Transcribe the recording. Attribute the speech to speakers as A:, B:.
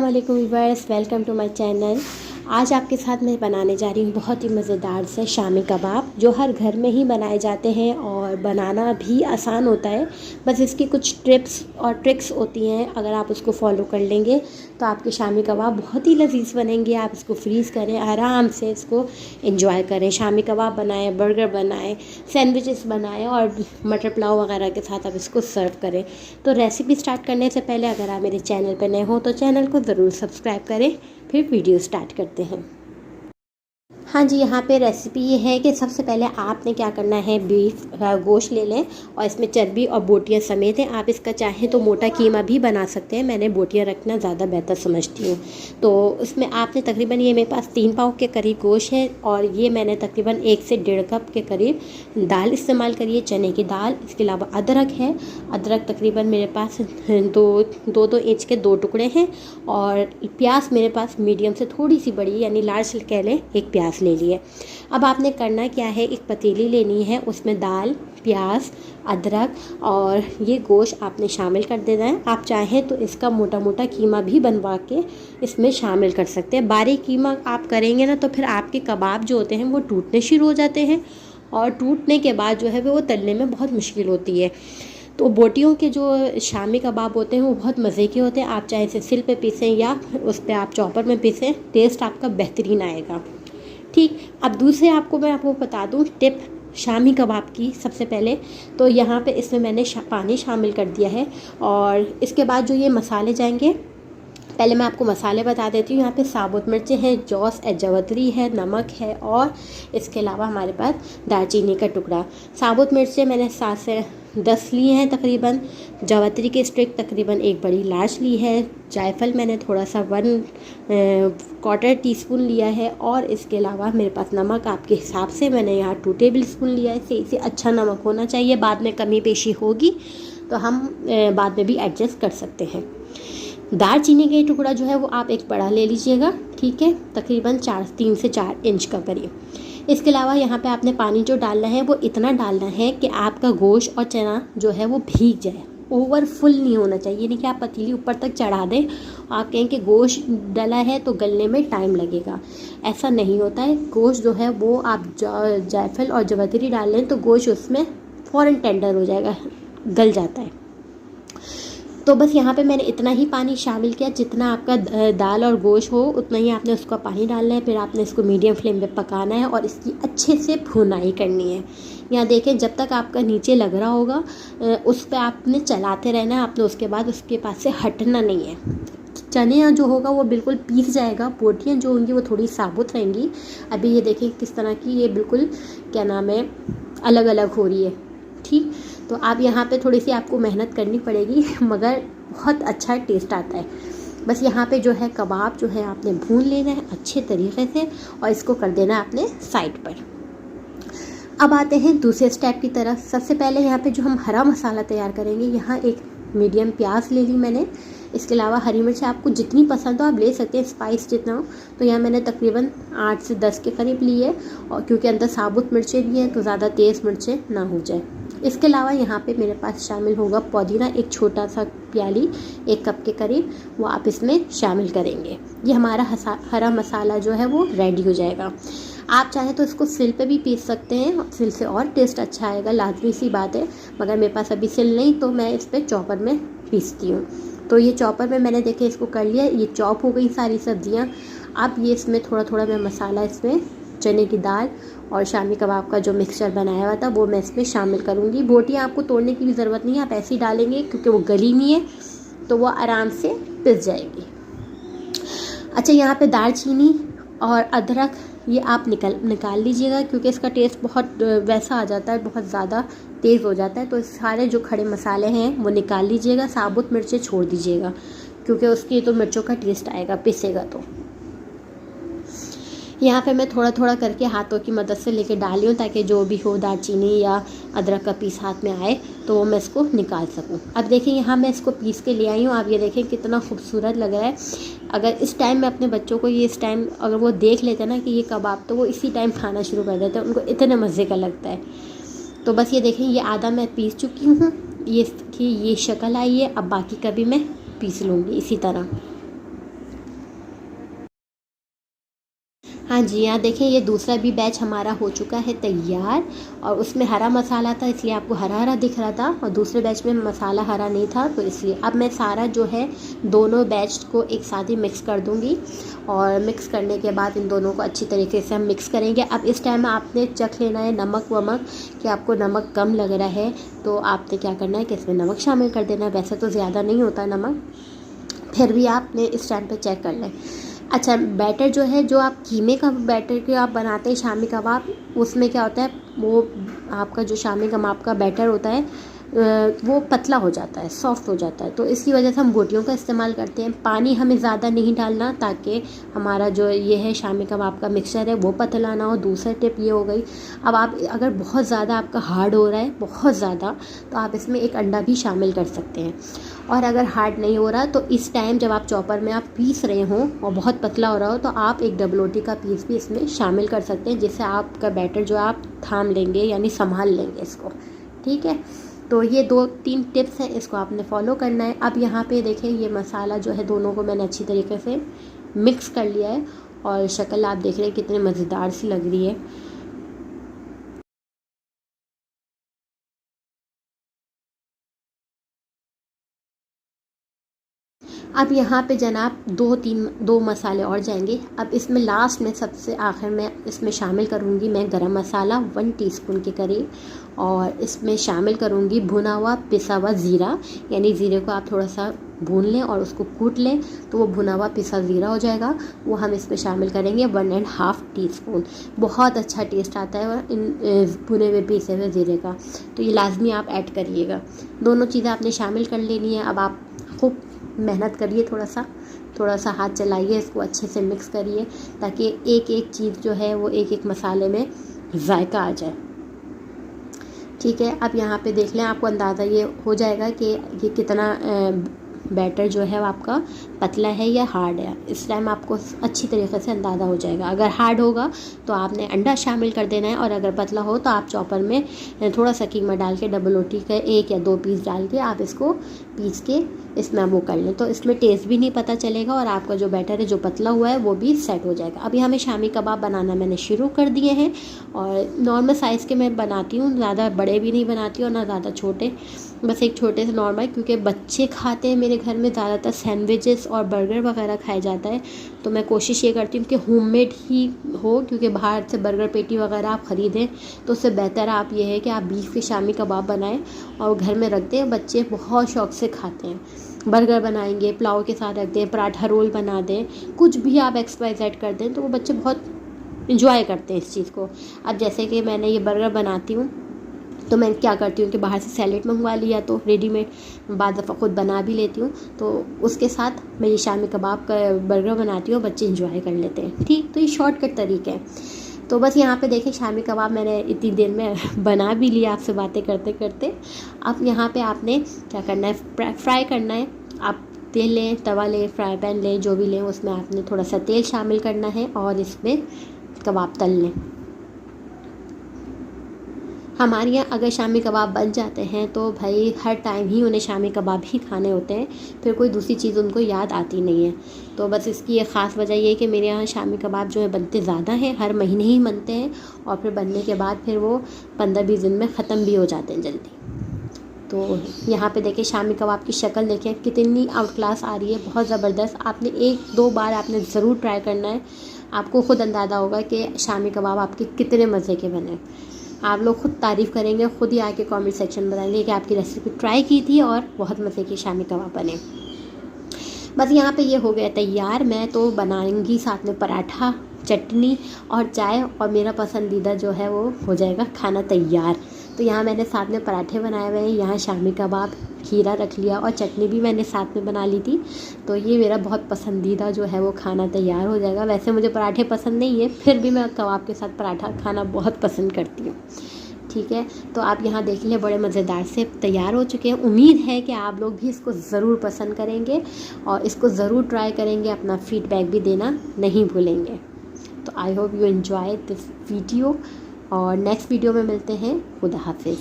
A: अस्सलाम वालेकुम viewers, welcome to my channel. आज आपके साथ मैं बनाने जा रही हूँ बहुत ही मज़ेदार से शामी कबाब, जो हर घर में ही बनाए जाते हैं और बनाना भी आसान होता है। बस इसकी कुछ टिप्स और ट्रिक्स होती हैं, अगर आप उसको फॉलो कर लेंगे तो आपके शामी कबाब बहुत ही लजीज बनेंगे। आप इसको फ्रीज़ करें, आराम से इसको एंजॉय करें। शामी कबाब बनाएं, बर्गर बनाएं, सैंडविचेस बनाएं और मटर पुलाव वगैरह के साथ आप इसको सर्व करें। तो रेसिपी स्टार्ट करने से पहले अगर आप मेरे चैनल पर नए हो तो चैनल को ज़रूर सब्सक्राइब करें। फिर वीडियो स्टार्ट करते हैं। हाँ जी, यहाँ पे रेसिपी ये है कि सबसे पहले आपने क्या करना है, बीफ गोश्त ले लें और इसमें चर्बी और बोटियाँ समेत हैं। आप इसका चाहें तो मोटा कीमा भी बना सकते हैं, मैंने बोटियाँ रखना ज़्यादा बेहतर समझती हूँ। तो उसमें आपने तकरीबन, ये मेरे पास 3 पाव के करीब गोश्त है और ये मैंने तकरीबन 1 से 1.5 कप के करीब दाल इस्तेमाल करी है, चने की दाल। इसके अलावा अदरक है, अदरक तकरीबन मेरे पास 2 इंच के 2 टुकड़े हैं और प्याज मेरे पास मीडियम से थोड़ी सी बड़ी यानी लार्ज कह लें, एक प्याज ले लिए। अब आपने करना क्या है, एक पतीली लेनी है, उसमें दाल, प्याज, अदरक और ये गोश्त आपने शामिल कर देना है। आप चाहें तो इसका मोटा मोटा कीमा भी बनवा के इसमें शामिल कर सकते हैं। बारीक कीमा आप करेंगे ना तो फिर आपके कबाब जो होते हैं वो टूटने शुरू हो जाते हैं और टूटने के बाद जो है वो तलने में बहुत मुश्किल होती है। तो बोटियों के जो शामी कबाब होते हैं वो बहुत मज़े के होते हैं। आप चाहे इसे सिल पे पीसें या उस पर आप चॉपर में पीसें, टेस्ट आपका बेहतरीन आएगा। ठीक, अब दूसरे मैं आपको बता दूं टिप शामी कबाब की। सबसे पहले तो यहाँ पे इसमें मैंने पानी शामिल कर दिया है और इसके बाद जो ये मसाले जाएंगे, पहले मैं आपको मसाले बता देती हूँ। यहाँ पे साबुत मिर्चें हैं, जौस है, जवतरी है, नमक है और इसके अलावा हमारे पास दालचीनी का टुकड़ा। साबुत मिर्चें मैंने 7 से 10 लिए हैं तकरीबन। जवतरी के स्टिक तकरीबन 1 बड़ी लार्ज ली है। जायफल मैंने थोड़ा सा 1/4 टीस्पून लिया है और इसके अलावा मेरे पास नमक आपके हिसाब से मैंने यहाँ 2 टेबल स्पून लिया है। इसे अच्छा नमक होना चाहिए, बाद में कमी पेशी होगी तो हम बाद में भी एडजस्ट कर सकते हैं। दालचीनी का टुकड़ा जो है वो आप एक बड़ा ले लीजिएगा, ठीक है, तकरीबन 3 से 4 इंच का करीब। इसके अलावा यहाँ पे आपने पानी जो डालना है वो इतना डालना है कि आपका गोश्त और चना जो है वो भीग जाए, ओवर फुल नहीं होना चाहिए। यानी कि आप पतीली ऊपर तक चढ़ा दें, आप कहें कि गोश्त डला है तो गलने में टाइम लगेगा, ऐसा नहीं होता है। गोश्त जो है वो आप जायफल और जवतरी डाल लें तो गोश्त उसमें फ़ौरन टेंडर हो जाएगा, गल जाता है। तो बस यहाँ पे मैंने इतना ही पानी शामिल किया, जितना आपका दाल और गोश्त हो उतना ही आपने उसका पानी डालना है। फिर आपने इसको मीडियम फ्लेम पे पकाना है और इसकी अच्छे से भुनाई करनी है। यहाँ देखें, जब तक आपका नीचे लग रहा होगा उस पर आपने चलाते रहना है, आपने उसके बाद उसके पास से हटना नहीं है। चने जो होगा वो बिल्कुल पीस जाएगा, बोटियाँ जो होंगी वो थोड़ी साबुत रहेंगी। अभी ये देखें किस तरह की ये बिल्कुल क्या नाम है, अलग अलग हो रही है। ठीक, तो आप यहाँ पे थोड़ी सी आपको मेहनत करनी पड़ेगी मगर बहुत अच्छा टेस्ट आता है। बस यहाँ पे जो है कबाब जो है आपने भून लेना है अच्छे तरीके से और इसको कर देना है आपने साइड पर। अब आते हैं दूसरे स्टेप की तरफ। सबसे पहले यहाँ पे जो हम हरा मसाला तैयार करेंगे, यहाँ एक मीडियम प्याज ले ली मैंने। इसके अलावा हरी मिर्च आपको जितनी पसंद हो आप ले सकते हैं, स्पाइस जितना हो। तो यहाँ मैंने तकरीबन 8 से 10 के करीब ली है और क्योंकि अंदर साबुत मिर्चें भी हैं तो ज़्यादा तेज़ मिर्चें ना हो जाए। इसके अलावा यहाँ पे मेरे पास शामिल होगा पुदीना, एक छोटा सा प्याली 1 कप के करीब, वो आप इसमें शामिल करेंगे। ये हमारा हरा मसाला जो है वो रेडी हो जाएगा। आप चाहें तो इसको सिल पे भी पीस सकते हैं, सिल से और टेस्ट अच्छा आएगा, लाजमी सी बात है। मगर मेरे पास अभी सिल नहीं तो मैं इस पर चॉपर में पीसती हूँ। तो ये चॉपर में मैंने देखे इसको कर लिया, ये चॉप हो गई सारी सब्जियाँ। अब ये इसमें थोड़ा थोड़ा मैं मसाला, इसमें चने की दाल और शामी कबाब का जो मिक्सचर बनाया हुआ था वो मैं इसमें शामिल करूँगी। बोटियाँ आपको तोड़ने की भी ज़रूरत नहीं है, आप ऐसे ही डालेंगे क्योंकि वो गली नहीं है तो वो आराम से पिस जाएगी। अच्छा, यहाँ पे दालचीनी और अदरक ये आप निकाल लीजिएगा क्योंकि इसका टेस्ट बहुत वैसा आ जाता है, बहुत ज़्यादा तेज़ हो जाता है। तो सारे जो खड़े मसाले हैं वो निकाल लीजिएगा, साबुत मिर्चें छोड़ दीजिएगा क्योंकि उसकी तो मिर्चों का टेस्ट आएगा पिसेगा तो। यहाँ पे मैं थोड़ा थोड़ा करके हाथों की मदद से लेके डाल रही हूँ ताकि जो भी हो दालचीनी या अदरक का पीस हाथ में आए तो मैं इसको निकाल सकूँ। अब देखिए यहाँ मैं इसको पीस के ले आई हूँ, आप ये देखें कितना खूबसूरत लग रहा है। अगर इस टाइम में अपने बच्चों को इस टाइम अगर वो देख लेते ना कि ये कबाब, तो वो इसी टाइम खाना शुरू कर देते हैं, उनको इतने मज़े का लगता है। तो बस ये देखें, ये आधा मैं पीस चुकी हूँ, ये इसकी ये शक्ल आई है। अब बाकी का भी मैं पीस लूँगी इसी तरह। हाँ जी, यहाँ देखिए ये दूसरा भी बैच हमारा हो चुका है तैयार, और उसमें हरा मसाला था इसलिए आपको हरा हरा दिख रहा था, और दूसरे बैच में मसाला हरा नहीं था तो इसलिए। अब मैं सारा जो है दोनों बैच को एक साथ ही मिक्स कर दूँगी, और मिक्स करने के बाद इन दोनों को अच्छी तरीके से हम मिक्स करेंगे। अब इस टाइम आपने चख लेना है नमक वमक, कि आपको नमक कम लग रहा है तो आपने क्या करना है कि इसमें नमक शामिल कर देना है। वैसे तो ज़्यादा नहीं होता नमक, फिर भी आपने इस टाइम पे चेक कर लें। अच्छा, बैटर जो है, जो आप कीमे का बैटर के आप बनाते हैं शामी कबाब, उसमें क्या होता है, वो आपका जो शामी कबाब का बैटर होता है वो पतला हो जाता है, सॉफ्ट हो जाता है, तो इसकी वजह से हम बोटियों का इस्तेमाल करते हैं। पानी हमें ज़्यादा नहीं डालना ताकि हमारा जो ये है शामी कबाब का मिक्सचर है वो पतला ना हो। दूसरा टिप ये हो गई। अब आप अगर बहुत ज़्यादा आपका हार्ड हो रहा है, बहुत ज़्यादा, तो आप इसमें एक अंडा भी शामिल कर सकते हैं। और अगर हार्ड नहीं हो रहा तो इस टाइम जब आप चॉपर में आप पीस रहे हों और बहुत पतला हो रहा हो तो आप एक डबल रोटी का पीस भी इसमें शामिल कर सकते हैं, जिससे आपका बैटर जो आप थाम लेंगे, यानी संभाल लेंगे इसको। ठीक है, तो ये 2-3 टिप्स हैं, इसको आपने फॉलो करना है। अब यहाँ पे देखें, ये मसाला जो है दोनों को मैंने अच्छी तरीके से मिक्स कर लिया है, और शक्ल आप देख रहे हैं कितनी मज़ेदार सी लग रही है। अब यहाँ पे जनाब 2 मसाले और जाएंगे। अब इसमें लास्ट में सबसे आखिर में इसमें शामिल करूँगी मैं गरम मसाला 1 टीस्पून के करीब, और इसमें शामिल करूँगी भुना हुआ पिसा हुआ ज़ीरा, यानी ज़ीरे को आप थोड़ा सा भून लें और उसको कूट लें तो वो भुना हुआ पिसा ज़ीरा हो जाएगा। वो हम इसमें शामिल करेंगे 1.5 टीस्पून। बहुत अच्छा टेस्ट आता है और इन भुने हुए पिसे हुए ज़ीरे का, तो ये लाजमी आप ऐड करिएगा। दोनों चीज़ें आपने शामिल कर लेनी है। अब आप खूब मेहनत करिए, थोड़ा सा हाथ चलाइए, इसको अच्छे से मिक्स करिए ताकि एक एक चीज़ जो है वो एक एक मसाले में जायका आ जाए। ठीक है, अब यहाँ पे देख लें, आपको अंदाज़ा ये हो जाएगा कि ये कितना बैटर जो है वो आपका पतला है या हार्ड है। इस टाइम आपको अच्छी तरीके से अंदाज़ा हो जाएगा। अगर हार्ड होगा तो आपने अंडा शामिल कर देना है, और अगर पतला हो तो आप चॉपर में थोड़ा सा कीमा डाल के डबल रोटी के 1 या 2 पीस डाल के आप इसको पीस के इसमें वो कर लें, तो इसमें टेस्ट भी नहीं पता चलेगा और आपका जो बैटर है जो पतला हुआ है वो भी सेट हो जाएगा। अभी हमें शामी कबाब बनाना मैंने शुरू कर दिए हैं, और नॉर्मल साइज़ के मैं बनाती हूँ, ज़्यादा बड़े भी नहीं बनाती हूँ और ना ज़्यादा छोटे, बस एक छोटे से नॉर्मल, क्योंकि बच्चे खाते हैं मेरे घर में ज़्यादातर सैंडविचेस और बर्गर वगैरह खाया जाता है, तो मैं कोशिश ये करती हूँ कि होममेड ही हो, क्योंकि बाहर से बर्गर पैटी वगैरह आप ख़रीदें तो उससे बेहतर आप ये है कि आप बीफ के शामी कबाब बनाएं और घर में रख दें। बच्चे बहुत शौक़ से खाते हैं। बर्गर बनाएंगे, पुलाव के साथ रख दें, पराठा रोल बना दें, कुछ भी आप XYZ कर दें तो वो बच्चे बहुत इंजॉय करते हैं इस चीज़ को। अब जैसे कि मैंने ये बर्गर बनाती हूँ तो मैं क्या करती हूँ कि बाहर से सैलेड मंगवा लिया तो रेडीमेड, बाद दफ़ा ख़ुद बना भी लेती हूँ, तो उसके साथ मैं ये शामी कबाब का बर्गर बनाती हूँ, बच्चे इंजॉय कर लेते हैं। ठीक, तो ये शॉर्टकट तरीके हैं। तो बस यहाँ पे देखें, शामी कबाब मैंने इतनी देर में बना भी लिया आपसे बातें करते करते। अब यहाँ पे आपने क्या करना है, फ्राई करना है। आप तेल लें, तवा लें, फ्राई पैन लें, जो भी लें, उसमें आपने थोड़ा सा तेल शामिल करना है और इसमें कबाब तल लें। हमारे यहाँ अगर शामी कबाब बन जाते हैं तो भाई हर टाइम ही उन्हें शामी कबाब ही खाने होते हैं, फिर कोई दूसरी चीज़ उनको याद आती नहीं है। तो बस इसकी एक ख़ास वजह ये है कि मेरे यहाँ शामी कबाब जो है बनते ज़्यादा हैं, हर महीने ही बनते हैं, और फिर बनने के बाद फिर वो 15-20 दिन में ख़त्म भी हो जाते हैं जल्दी। तो यहाँ पे देखिए शामी कबाब की शक्ल देखें कितनी आउट क्लास आ रही है, बहुत ज़बरदस्त। आपने 1-2 बार आपने ज़रूर ट्राई करना है, आपको ख़ुद अंदाज़ा होगा कि शामी कबाब आपके कितने मज़े के बने। आप लोग खुद तारीफ़ करेंगे, खुद ही आके कमेंट सेक्शन में बताएंगे कि आपकी रेसिपी ट्राई की थी और बहुत मज़े के शामी कबाब बने। बस यहाँ पे ये हो गया तैयार। मैं तो बनाऊंगी साथ में पराठा, चटनी और चाय, और मेरा पसंदीदा जो है वो हो जाएगा खाना तैयार। तो यहाँ मैंने साथ में पराठे बनाए हुए हैं, यहाँ शामी कबाब, खीरा रख लिया और चटनी भी मैंने साथ में बना ली थी। तो ये मेरा बहुत पसंदीदा जो है वो खाना तैयार हो जाएगा। वैसे मुझे पराठे पसंद नहीं है, फिर भी मैं कबाब के साथ पराठा खाना बहुत पसंद करती हूँ। ठीक है, तो आप यहाँ देख लें, बड़े मज़ेदार से तैयार हो चुके हैं। उम्मीद है कि आप लोग भी इसको ज़रूर पसंद करेंगे और इसको ज़रूर ट्राई करेंगे, अपना फ़ीडबैक भी देना नहीं भूलेंगे। तो I hope you enjoy this video, और नेक्स्ट वीडियो में मिलते हैं। खुदा हाफिज़।